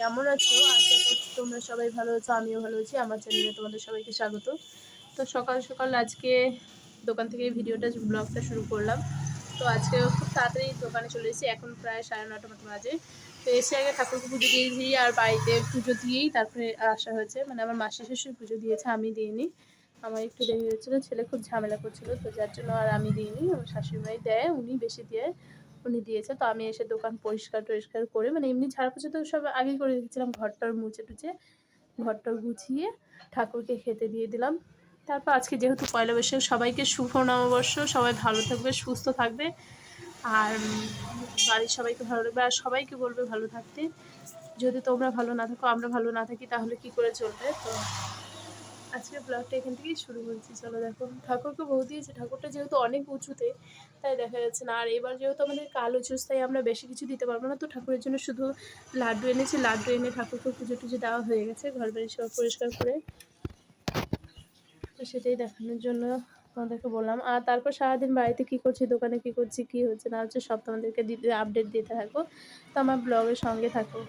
কেমন আছো? আশা করছি তোমরা সবাই ভালো আছো, আমিও ভালো আছি। আমার চ্যানেলে তোমাদের সবাইকে স্বাগত। তো সকাল সকাল আজকে দোকান থেকে ভিডিওটা ব্লগটা শুরু করলাম। তো আজকে খুব তাড়াতাড়ি দোকানে চলে এসেছি, এখন প্রায় 9:30 মতো বাজে। তো এসে আগে ঠাকুরকে পুজো দিয়েছি, আর বাড়িতে পুজো দিয়েই তারপরে আসা হয়েছে। মানে আমার মাসি শাশুড়ি পুজো দিয়েছে, আমি দিইনি। আমার একটু দেরি হয়েছিলো, ছেলে খুব ঝামেলা করছিলো, তো যার জন্য আর আমি দিইনি। আমার শাশুড়ি মাই দেয়, উনি বেশি দিয়ে উনি দিয়েছে। তো আমি এসে দোকান পরিষ্কার টরিষ্কার করে, মানে এমনি ঝাড় পোছা তো সব আগেই করে রেখেছিলাম, ঘরটার মুছে টুছে ঘরটা গুছিয়ে ঠাকুরকে খেতে দিয়ে দিলাম। তারপর আজকে যেহেতু পয়লা বৈশাখ, সবাইকে শুভ নববর্ষ। সবাই ভালো থাকবে, সুস্থ থাকবে, আর বাড়ির সবাইকে ভালো লাগবে, আর সবাইকে বলবে ভালো থাকতে। যদি তোমরা ভালো না থাকো, আমরা ভালো না থাকি, তাহলে কি করে চলবে? তো আজকের ব্লগটা এখান থেকেই শুরু করছি। চলো দেখো, ঠাকুরকে ভোগ দিয়েছে। ঠাকুরটা যেহেতু অনেক উঁচুতে, তাই দেখা যাচ্ছে না। আর এবার যেহেতু আমাদের কালো চুষ, তাই আমরা বেশি কিছু দিতে পারবো না। তো ঠাকুরের জন্য শুধু লাড্ডু এনেছি, লাড্ডু এনে ঠাকুরকে পুজো টুজো দেওয়া হয়ে গেছে, ঘর বাড়ি সব পরিষ্কার করে। তো সেটাই দেখানোর জন্য তোমাদেরকে বললাম। আর তারপর সারাদিন বাড়িতে কী করছি, দোকানে কী করছি, কী হচ্ছে না হচ্ছে, সব তোমাদেরকে আপডেট দিতে থাকবো। তো আমার ব্লগের সঙ্গে থাকো।